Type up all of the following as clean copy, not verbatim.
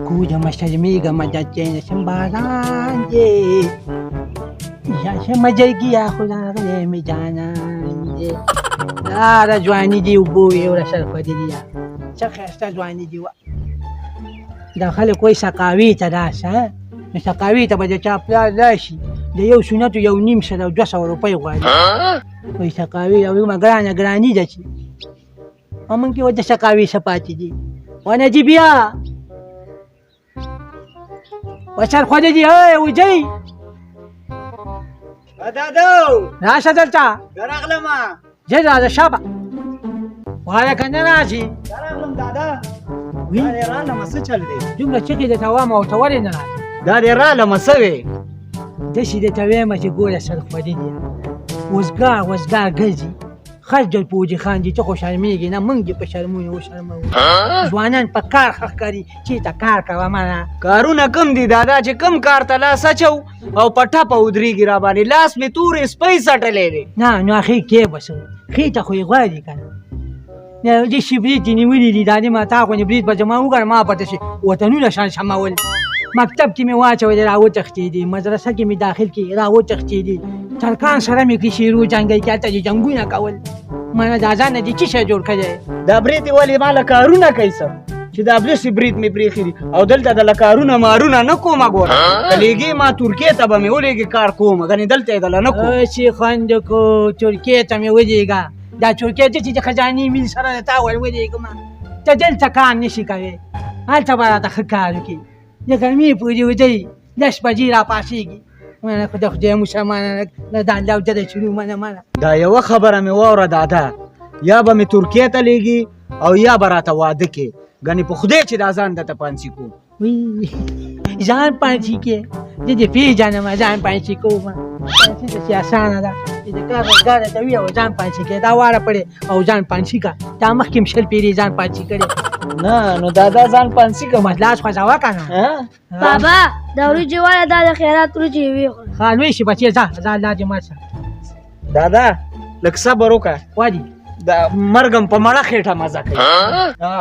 Kuda masalmi ga madacce na san baran je. Ya shi majalgiya kula ga mai jana je. Da jwani di ubo yau da sarfadiya. Saka sta jwani di wa. Da khale koi sakawi ta da sa. Na sakawi ta baje ta fla lashi. Da yau sunatu yau nimsa da 200 rupai gwani. Koi sakawi yau magana grani da shi. Amman ki wata sakawi sapati di. Wana jibiya. وشار خددي هاي وجاي دادو لا شدلتا درغلما جد هذا شابا وهذا كان ناجي درغلم دادا وين رانا ما سچل دي جملة شكل توام او توري ناجي دادي رانا ما سوي دشي ده توام تقول سر خددي وزقار قزي خرج البوجي خانجي تخو شرميجي نا منجي بشرموني وشرمو ځوانان په کار خکاري چې تا کار کوه معنا کارونه کم دي دادا چې کم کار ته لاس اچو او پټه په ودرېږي را باندې لاس مې تورې سپۍ سټلې دی نه نو اخي کې بس خې ته خو یې غواړي کنه نه دې شي برید نیولې دي دا دې ما تا غونې برید به زما وګوره ما پته شي وطنونه شان سمول مکتب کې مې واچولې راوتښتېدې مدرسه کې مې داخل کې راوتښتېدې ترکان سره مې کې شیرو جنګل کې هلته جنګونه کول مانه دا ځان دې څه شی جوړ کړی دا برید یې ولې ما له کارونه کوي څه چې دا بلسې برید مې پرېښي دي او دلته د له کارونه مارونه نه کومه ګوره که لېږې ما ترکیې ته به مې ولېږې کار کوم ګنې دلته یې دله نه کوم چې خوند کو ترکیې ته مې ولېږه دا ترکیې ته چې د خزانې میل سره د تا ور ولېږم ته دلته کار نشي کوې هلته به راته ښه کار وکړي د ګرمۍ پورې ودی 10 بجې راپاڅېږي منه خو د خدای مسلمانه نه دا الله جل شروع منه دا یوه خبره مې واوره دادا یا به مې ترکیې ته لېږي او یا به راته واده کې ګنې په خدای چې دا ځان درته پانسي کوم ځان پانسي کې زه دې پېژنم ځان پانسي کوم داسې اسانه ده چې د کار روزګار ته وي او ځان پانسي کې دا واره پړې او ځان پانسي کا دا مخکې م شل پیرې ځان پانسي کړې نه نو دادا ځان پانسي کوم لاس خوځوه که نه بابا دا وریجې واله دا د خیرات وریجې وې ښه لوی شي بچې ځه الله دې مات شه دادا لږ صبر وکړه وادي دا مرګم په مړه خېټه مزه کوي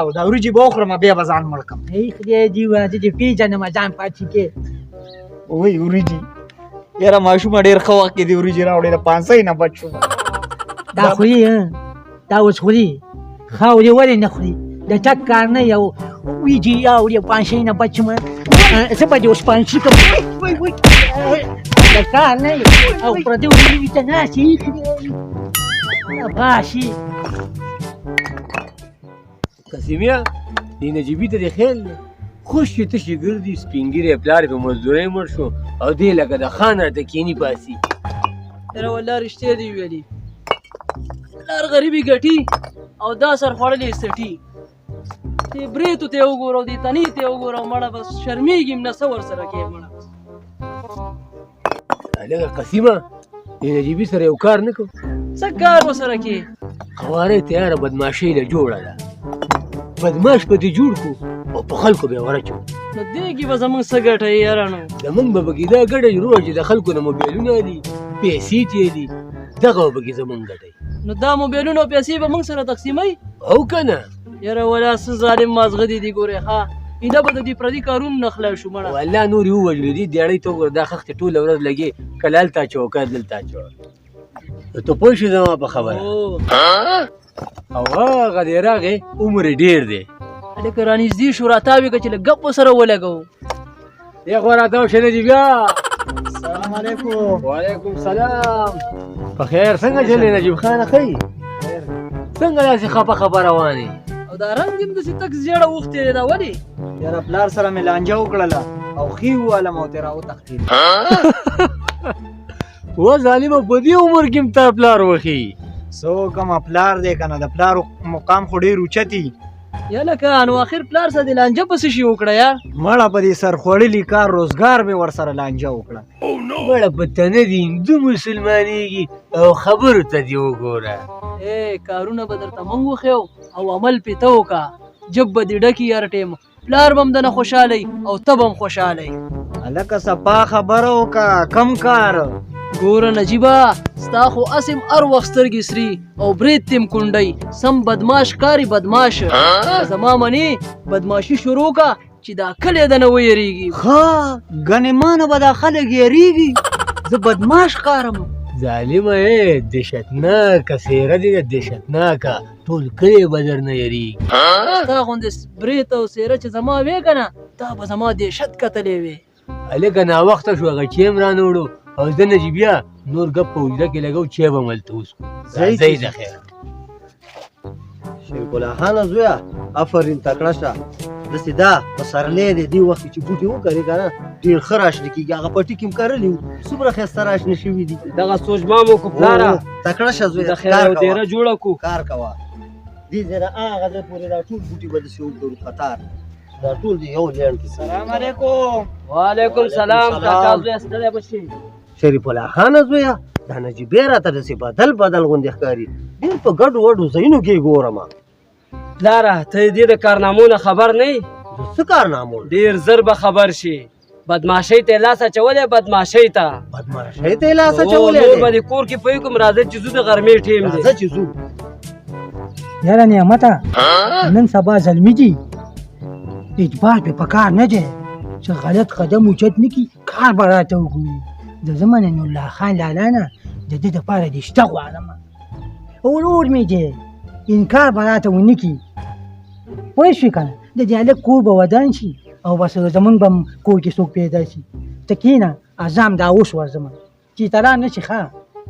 او دا وریجې به وخورم بیا به ځان مړ کړم ای خدای دې وه زه دې پېژنم ځان پانسي کې وای وریجې یاره ماشومه ډېر ښه وخت کې دې وریجې راوړې د 500 نه بچ شوم دا خوري دا اوس خوري خاورې ولې نه خوري د ټک کار نه یو وریجې راوړې 500 نه بچ مه زه به دې اوس پانسي کړم د کار نه او پردې وریجې ته ناست یې باشي قسیمیا دې نجیبي ته دې خیل دی خوش چې تشې ګرځي سپین ږیری پلار یې په مزدورۍ مړ شو او دې لکه د خان راته کیني پاسي یاره والله رښتیا دې ویلي پلار غریبي ګټي او دا سر خوړلې سټي دې بریتو ته وګوره دې تنې ته وګوره مړه بس شرمېږم نه څه ورسره کوې مړه هلکه قسیمه دې نجیبي سره یو کار نه کوو څه کار ورسره کوې خوارۍ تیاره بدماشۍ له جوړه ده بدماش په دې جوړ کړو او په خلکو بیا ورچو نو دې کې به زموږ څه ګټه یې یاره نو زمونږ به پکې دا ګټه جوړوه چې د خلکو نه موبایلونه دي پیسې چې دي دغه به پکې زمونږ ګټه نو دا موبایلونه او پیسې به موږ سره تقسیموي او که نه یاره ولا څه ظالم مازغه دي دي ګورې ښه اینده به د دې پردي کارونه نه خلاص شو مړه والله نور یې ووژلو دي دیاړۍ ته وګوره دا خښتې ټوله ورځ لګې که هلته اچوه که دلته اچوه ته پوه شې زما په خبره او هغه دی راغې عمر یې ډېر دی هلکه رانږدې شو راتاوې که چې لږ ګپ ورسره ولګوو دی خو راتاو شه نجیب بیا السلام علیکم وعلیکم سلام په خیر څنګه چلې نجیب خانه ښه څنګه داسې خفه خفه روانې او دا رنګ دې داسې تک زیړه اوښتې دی دا ولې یاره پلار سره مې لانجه وکړله او ښې ووالم او ترې راوتښتېد و ظالمه په دې عمر کې م تا پلار وښي څه وکړم پلار دی که نه د پلار مقام خو ډېر اوچتي یا لکه نو اخر پلار سره د لانجه پسې شي وکړه یا مړه په دې سر خوړلي کار روزګار مې ورسره لانجه وکړه مړه په تنه دي هندو مسلمانېږي او خبرو ته دې وګوره کارونه به درته موږ وښیو او عمل پې ته وکړه جب به دې ډکي هر ټیم پلار به هم دنه خوشحالی او ته به هم خوشحالی هلکه صفا خبره وکړه کم کار ګوره نجیبه ستا خو اسم هر وخت سترګې سري او برید تیم کونډی سم بدماش کاری بدماش زما منې بدماشي شروع کا چې دا کلی د نه ویریږي. ها ګنې مانه به دا خلک یریږي، زه بدماش ښکارم. ظالمه دهشتناکه څېره دې ده، دهشتناکه. ټول کلی به درنه یریږي. ستا غوندې برېت او څېره چې زما وې که نه، تا به زما دهشت کتلی وې. هلکه ناوخته شو، هغه چای م رانه وړو او زه نه چې بیا نور ګپ په اوږده کې لګو، چای به ملته وڅښو. ځئ د خیر. شریف الله خانه زویه افرین تکړه شه. داسې دا پسرلی دی، دې وخت کې چې بوټي وکرې که نه ډېر ښه راشنه کېږي. هغه پټي کې م کرلي وو، څومره ښایسته راشنه شوي دي. دغه سوچ ما مو کو پلاره، تکړه شه زویه، د خیر او دیره جوړه کو. کار کوه. دې ځای نه هغه ځای پورې دا ټول بوټي به داسې وګورو قطار، دا ټول د یو لینډ کې. سلام علیکم. وعلیکم سلام. کاکا زویه ستړی به شي. شریف الله خانه زویه دا نجیبې راته داسې بدل بدل غوندې ښکاري. ډېر په ګډو وډو ځایونو کې یې ګورم. پلاره ته دې د کارنامو نه خبر نه یې؟ څه کارنامو؟ ډېر زر به خبر شي. بدماشۍ ته یې لاس اچولی، بدماشۍ ته. بدماشۍ ته یې لاس اچولی نور دی؟ به دې کور کې پوه کوم. راځئ چې ځو، د غرمې ټیم دی. راځه چې ځو. یاره نعمته نن سبا زلمی دي، اجبار پې په کار نه دی چې غلط قدم اوچت نه کړي، کار به راته وګوري. د زه منن الله خان لالا نه د ده دپاره دې شته غواړم. ورور مې دی، انکار به راته ونه کړي. پوه شوې که نه؟ د دې هلک کور به ودان شي او بس زمونږ به هم کور کې څوک پیدا شي. ته کښېنه، اعظام دا اوس ورځمه چې ته را نه شي ښه.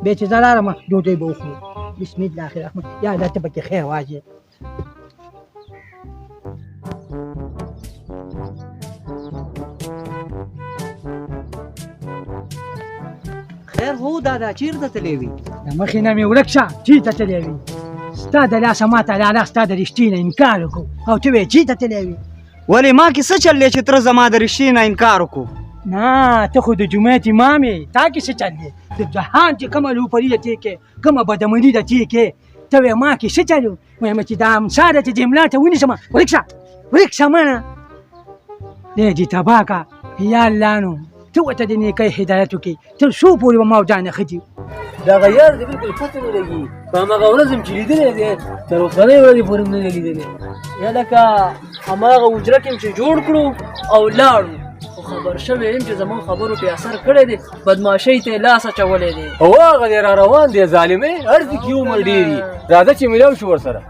بیا چې زه رارمه ډوډۍ به وخورو. بسم الله الرحمن. یا الله ته پکې خیر واچوې. خیر هو دادا چیرته تللی وي؟ د مخې نه مې ورک شه، چېرته تللی وي؟ ستا د لاسه ماته لالا ستا د رښتې نه انکار وکړو او ته وایې چېرته تللی وي؟ ولې ما کې څه چل دی چې تره زما د رښتې نه انکار وکړو؟ نه ته خو د جومات امام یې، تا کې څه چل دی؟ د جهان چې کومه لوپري ده تې کې، کومه بدعملي ده تې کې، ته وایې ما کې څه چل و؟ وایم چې دا امسا ده چې دې ملا ته ونیسم. ورک شه، ورک شه منه. دی دې تباه که. یا الله نو ته ورته د نیکۍ هدایت وکړې، تر څو پورې به ما او دا نه ښه دغه یار دې بلکل پته نه لګي. په هماغه ورځ م چې لیدلی دی، تر اوسنۍ ورځې پورې م نه دی لیدلی. یا لکه هماغه حجره کې م چې جوړ کړو او لاړو، خو خبر شوی یم چې زموږ خبرو پې اثر کړی دی، بدماشۍ ته یې لاس اچولی دی. او هغه دی را روان دی ظالمې، هرڅه کې عمر ډېر وي. راځه چې ملاو شو ورسره.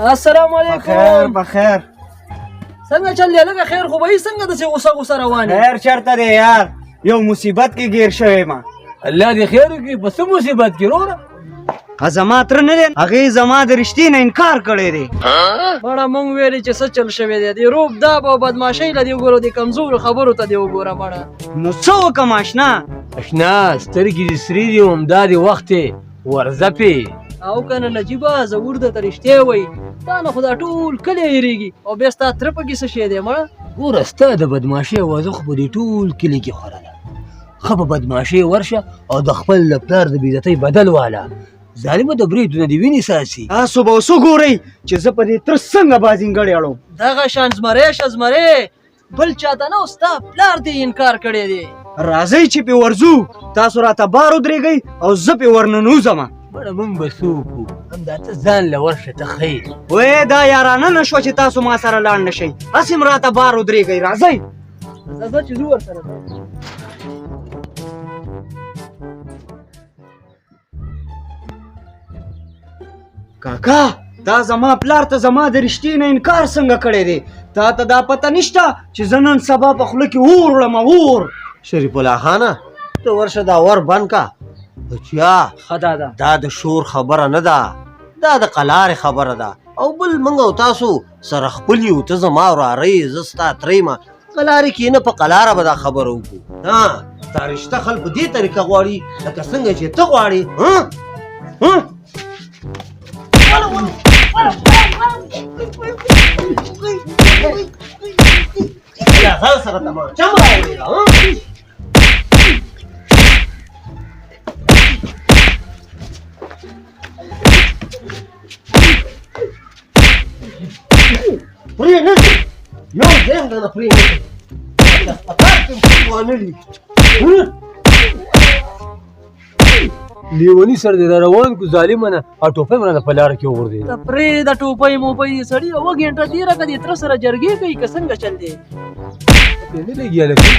السلام بخیر علیکم. بخیر. څنګه چل دی لکه خیر خو به یې څنګه داسې غوسه غوسه روان یې؟ خیر چېرته دی یار؟ یو مصیبت کې ګیر شوی ما. الله دې خیر وکړي. په څه مصیبت کې وروره؟ زما تره نه دی، هغې زما د رښتې نه انکار کړی دی. مړه مونږ ویلې چې څه چل شوی دی، د روب داب او بدماشۍ له دې وګوره، د کمزورو خبرو ته دې وګوره مړه. نو څه وکړم اشنا؟ اشنا سترګې دې سرې دي، همدا دې وخت دی، ورځه پې. او که نه نجیبه زه ور درته رښتیا وایي، تا نه خو دا ټول کلی هېرېږي او بیا ستا تره پکې څه شی دی مړه؟ ګوره ستا د بدماشۍ اوازه خو په دې ټول کلي کې خوره ده. ښه په بدماشۍ ورشه او د خپل د پلار د بېعزتۍ بدل واله. ظالمه د بریدونه دې وینې ساسي. تاسو به اوس وګورئ چې زه په دې تره څنګه بازینګړی اړوم. دغه شان زمری شه زمری، بل چاته نه، ستا پلار دې انکار کړی دی. راځئ چې پې ورځو، تاسو راته بار ودرېږئ او زه پې ورننوځمه. مړه مونږ به څوک وو؟ همدا ته ځان له ورشه ته ښې. وې دا یارانه نه شوه چې تاسو ما سره لاړ نه شئ، هسې م راته بار ودرېږئ. راځئ. ځه چې ځو ورسره. کاکا دا زما پلار ته زما د رښتې نه انکار څنګه کړی دی؟ تا ته دا پته نشته چې زه نن سبا په خوله کې اور وړم اور. شریف الله خانه ته ورشه دا ور بند که. بچیا ښه دادا، دا د شور خبره نه ده، دا د قلارې خبره ده. او بل موږ او تاسو سره خپل یو، ته زما وراره یې، زه ستا تره یم. قلارې کښېنه، په قلاره به دا خبره وکړو. دا رشته خل په دې طریقه غواړي لکه څنګه چې ته غواړې. ځان سره تماچه مه راوړې. پرې نه ځي، یو ځای درنه پرې نه ځي. هسپتال کې م څوک وانه لي. لیونی سر دې را روان کو ظالمانه او ټوپۍ مې په لاره کې وغورځېد. ته پرېږده ټوپۍ موپۍ دې سړي اوه ګنټه تېره کړه دې تره سره جرګې کوي که څنګه چل دی پې نه لګي هلکه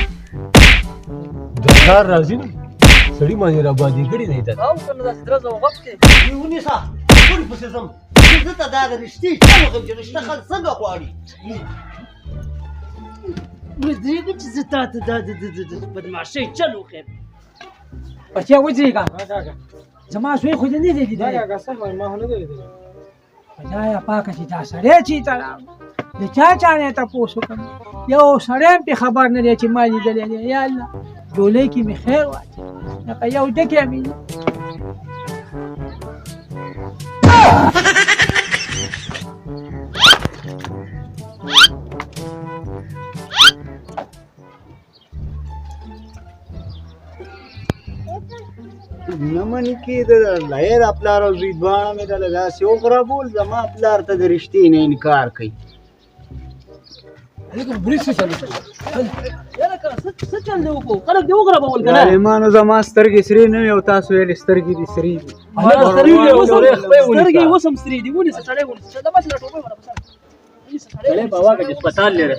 دا کار راځي نه سړي باندې را باندې کړي دی دا او که نه داسې درز او غپ دی ونیسه ټولې پسې ځم زه ته دا د رښتې چل وکړم چې رښته خلک څنګه غواړي ودرېږه چې زه تا ته دا د بدماشۍ چل وښیم بچیا ودرېږه زما زوی خو دې نه دی لیدلی خدایه پاکه چې دا سړی چېرته راغی د چا نه یې تپوس وکړم یو سړی هم پې خبر نه دی چې ما لیدلی دی یا الله ډولۍ کې مې خیر واچوي لکه یو ډکی مې نه منې کېده لایې دا پلار او زوی دواړه مې دله داسې وغربول زما پلار ته د رښتې نه انکار کوي یاره که څه چل دی وکړو خلک دې وغربول که نه ظالمانو زما سترګې سرې نه وي او تاسو ویلې سترګې دې سرې دي سترګې اوس هم سرې دي ونیسه سړی ونیسه دا بس له ټوپۍ ونه په سر ونیسه سړی باوا که هسپتال لري